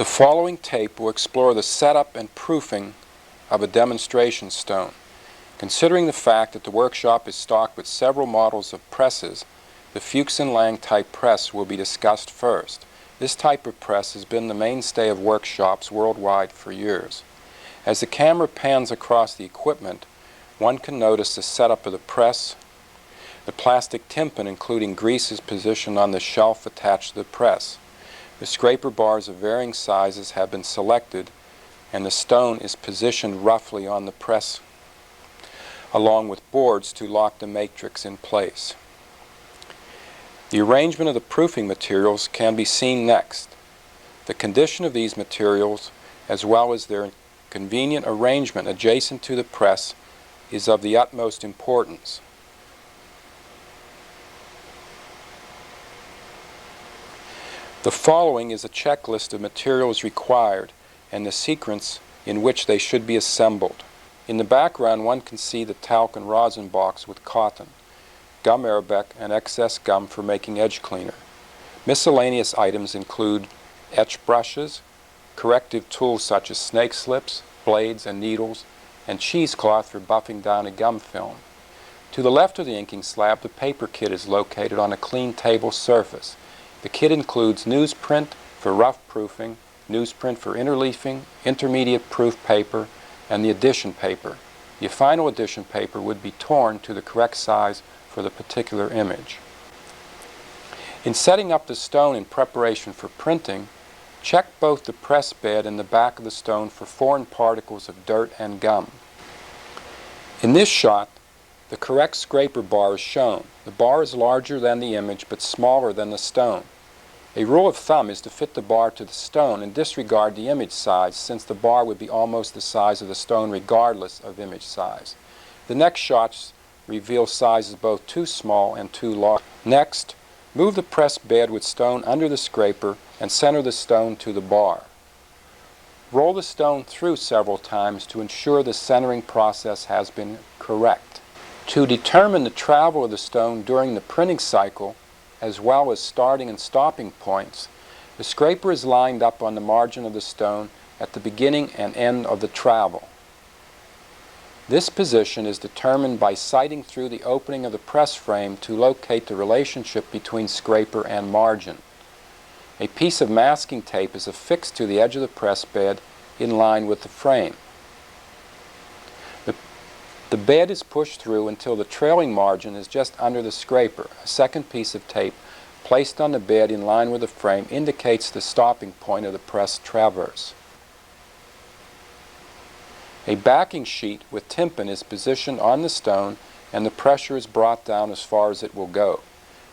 The following tape will explore the setup and proofing of a demonstration stone. Considering the fact that the workshop is stocked with several models of presses, the Fuchs & Lang type press will be discussed first. This type of press has been the mainstay of workshops worldwide for years. As the camera pans across the equipment, one can notice the setup of the press, the plastic tympan including greases positioned on the shelf attached to the press. The scraper bars of varying sizes have been selected and the stone is positioned roughly on the press along with boards to lock the matrix in place. The arrangement of the proofing materials can be seen next. The condition of these materials as well as their convenient arrangement adjacent to the press is of the utmost importance. The following is a checklist of materials required and the sequence in which they should be assembled. In the background one can see the talc and rosin box with cotton, gum arabic and excess gum for making edge cleaner. Miscellaneous items include etch brushes, corrective tools such as snake slips, blades and needles, and cheesecloth for buffing down a gum film. To the left of the inking slab, the paper kit is located on a clean table surface. The kit includes newsprint for rough proofing, newsprint for interleafing, intermediate proof paper, and the addition paper. The final addition paper would be torn to the correct size for the particular image. In setting up the stone in preparation for printing, check both the press bed and the back of the stone for foreign particles of dirt and gum. In this shot, the correct scraper bar is shown. The bar is larger than the image but smaller than the stone. A rule of thumb is to fit the bar to the stone and disregard the image size, since the bar would be almost the size of the stone regardless of image size. The next shots reveal sizes both too small and too large. Next, move the press bed with stone under the scraper and center the stone to the bar. Roll the stone through several times to ensure the centering process has been correct. To determine the travel of the stone during the printing cycle, as well as starting and stopping points, the scraper is lined up on the margin of the stone at the beginning and end of the travel. This position is determined by sighting through the opening of the press frame to locate the relationship between scraper and margin. A piece of masking tape is affixed to the edge of the press bed in line with the frame. The bed is pushed through until the trailing margin is just under the scraper. A second piece of tape placed on the bed in line with the frame indicates the stopping point of the press traverse. A backing sheet with tympan is positioned on the stone and the pressure is brought down as far as it will go.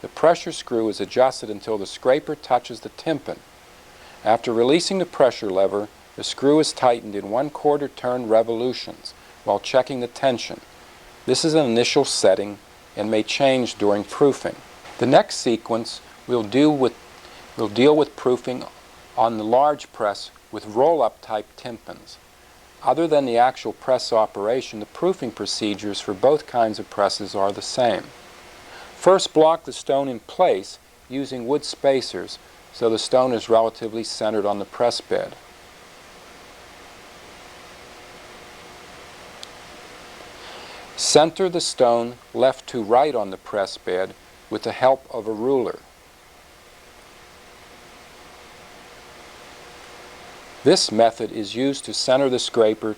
The pressure screw is adjusted until the scraper touches the tympan. After releasing the pressure lever, the screw is tightened in 1/4 turn revolutions while checking the tension. This is an initial setting and may change during proofing. The next sequence will deal with proofing on the large press with roll-up type tympans. Other than the actual press operation, the proofing procedures for both kinds of presses are the same. First, block the stone in place using wood spacers so the stone is relatively centered on the press bed. Center the stone left to right on the press bed with the help of a ruler. This method is used to center the scraper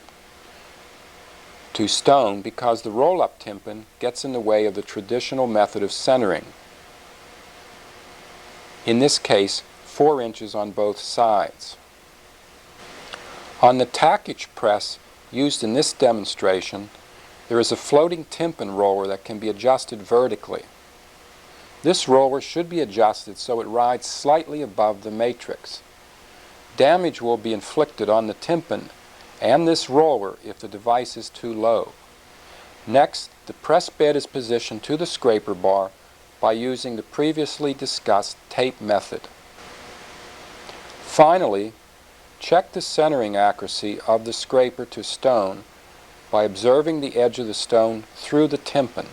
to stone because the roll-up tympan gets in the way of the traditional method of centering. In this case, 4 inches on both sides. On the tackage press used in this demonstration, there is a floating tympan roller that can be adjusted vertically. This roller should be adjusted so it rides slightly above the matrix. Damage will be inflicted on the tympan and this roller if the device is too low. Next, the press bed is positioned to the scraper bar by using the previously discussed tape method. Finally, check the centering accuracy of the scraper to stone by observing the edge of the stone through the tympan.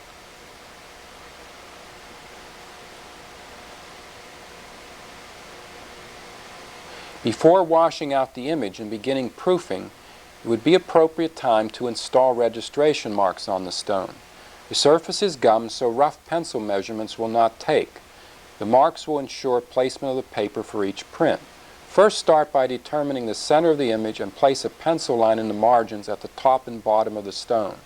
Before washing out the image and beginning proofing, it would be appropriate time to install registration marks on the stone. The surface is gummed so rough pencil measurements will not take. The marks will ensure placement of the paper for each print. First, start by determining the center of the image and place a pencil line in the margins at the top and bottom of the stone.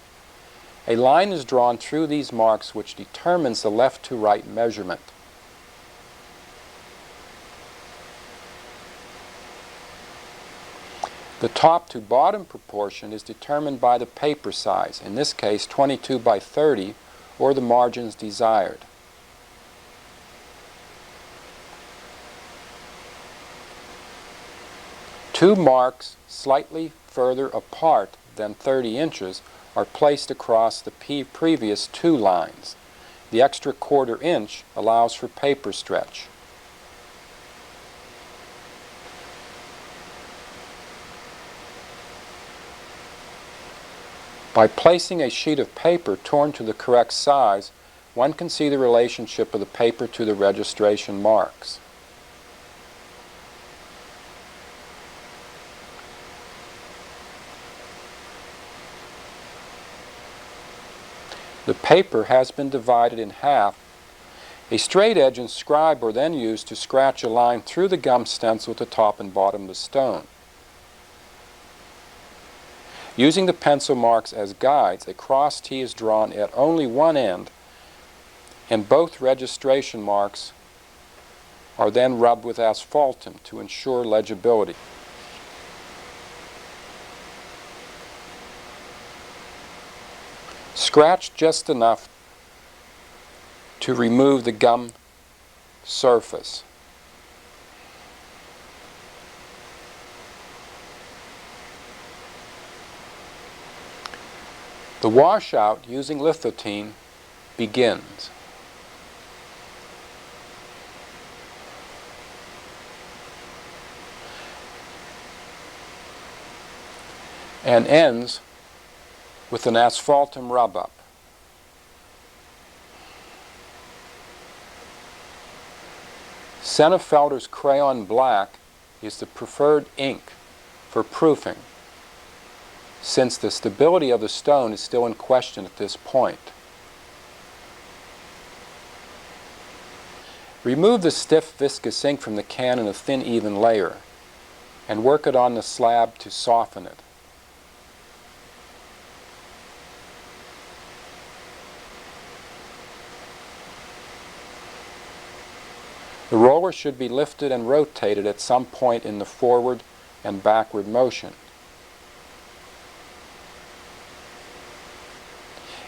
A line is drawn through these marks which determines the left to right measurement. The top to bottom proportion is determined by the paper size, in this case 22 by 30, or the margins desired. Two marks slightly further apart than 30 inches are placed across the previous two lines. The extra quarter inch allows for paper stretch. By placing a sheet of paper torn to the correct size, one can see the relationship of the paper to the registration marks. The paper has been divided in half. A straight edge and scribe are then used to scratch a line through the gum stencil at the top and bottom of the stone. Using the pencil marks as guides, a cross T is drawn at only one end, and both registration marks are then rubbed with asphaltum to ensure legibility. Scratch just enough to remove the gum surface. The washout using lithothene begins. And ends with an asphaltum rub-up. Sennefelder's Crayon Black is the preferred ink for proofing, since the stability of the stone is still in question at this point. Remove the stiff viscous ink from the can in a thin, even layer, and work it on the slab to soften it. The roller should be lifted and rotated at some point in the forward and backward motion.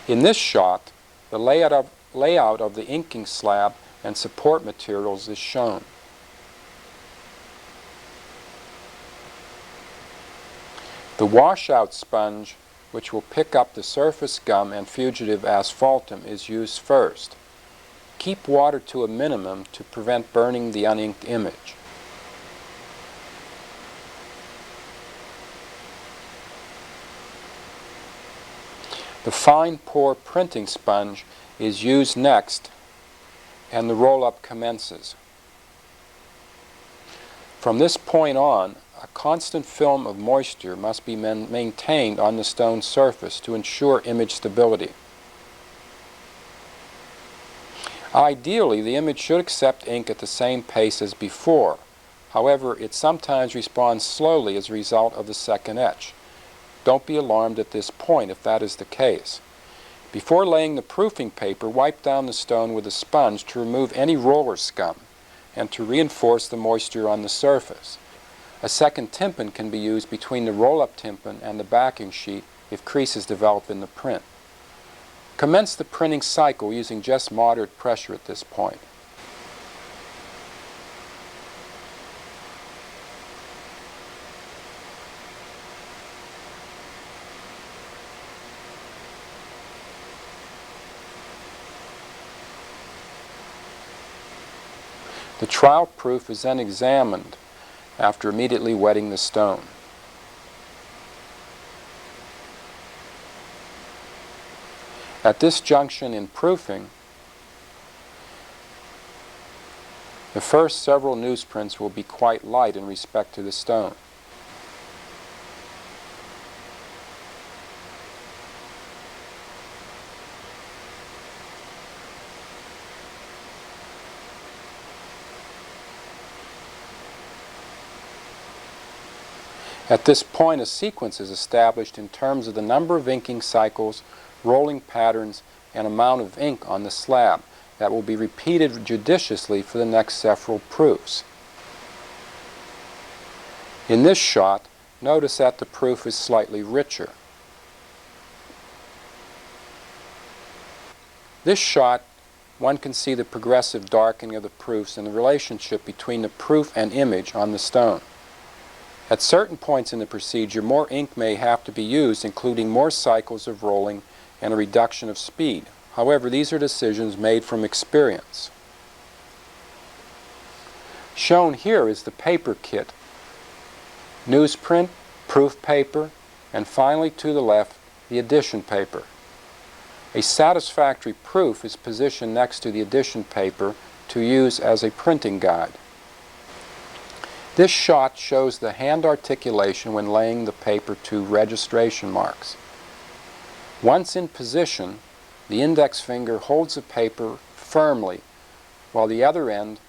In this shot, the layout of the inking slab and support materials is shown. The washout sponge, which will pick up the surface gum and fugitive asphaltum, is used first. Keep water to a minimum to prevent burning the uninked image. The fine pour printing sponge is used next, and the roll-up commences. From this point on, a constant film of moisture must be maintained on the stone surface to ensure image stability. Ideally, the image should accept ink at the same pace as before. However, it sometimes responds slowly as a result of the second etch. Don't be alarmed at this point if that is the case. Before laying the proofing paper, wipe down the stone with a sponge to remove any roller scum and to reinforce the moisture on the surface. A second tympan can be used between the roll-up tympan and the backing sheet if creases develop in the print. Commence the printing cycle using just moderate pressure at this point. The trial proof is then examined after immediately wetting the stone. At this junction in proofing, The first several newsprints will be quite light in respect to the stone. At this point, a sequence is established in terms of the number of inking cycles, rolling patterns, and amount of ink on the slab that will be repeated judiciously for the next several proofs. In this shot, notice that the proof is slightly richer. This shot, one can see the progressive darkening of the proofs and the relationship between the proof and image on the stone. At certain points in the procedure, more ink may have to be used, including more cycles of rolling and a reduction of speed. However, these are decisions made from experience. Shown here is the paper kit, newsprint, proof paper, and finally to the left, the edition paper. A satisfactory proof is positioned next to the edition paper to use as a printing guide. This shot shows the hand articulation when laying the paper to registration marks. Once in position, the index finger holds the paper firmly while the other end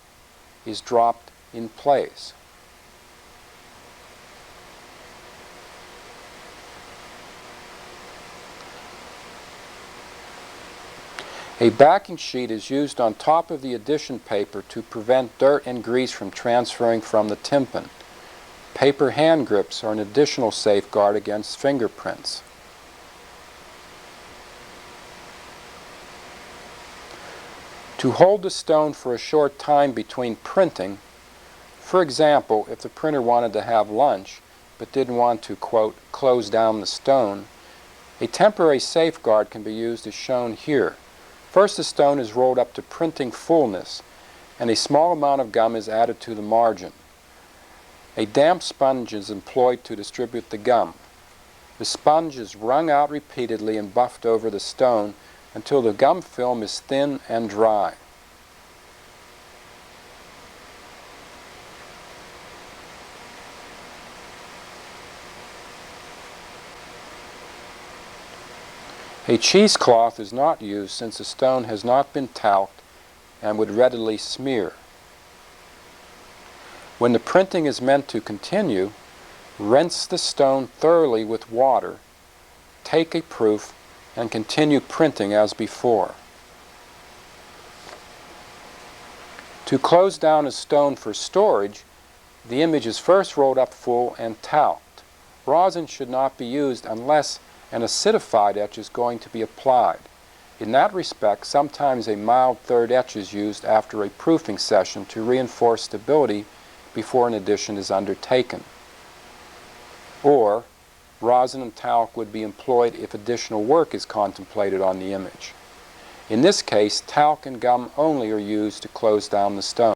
is dropped in place. A backing sheet is used on top of the edition paper to prevent dirt and grease from transferring from the tympan. Paper hand grips are an additional safeguard against fingerprints. To hold the stone for a short time between printing, for example, if the printer wanted to have lunch but didn't want to, quote, close down the stone, a temporary safeguard can be used as shown here. First, the stone is rolled up to printing fullness, and a small amount of gum is added to the margin. A damp sponge is employed to distribute the gum. The sponge is wrung out repeatedly and buffed over the stone until the gum film is thin and dry. A cheesecloth is not used since the stone has not been talked and would readily smear. When the printing is meant to continue, rinse the stone thoroughly with water, take a proof, and continue printing as before. To close down a stone for storage, the image is first rolled up full and talked. Rosin should not be used unless an acidified etch is going to be applied. In that respect, sometimes a mild third etch is used after a proofing session to reinforce stability before an addition is undertaken. Or, rosin and talc would be employed if additional work is contemplated on the image. In this case, talc and gum only are used to close down the stone.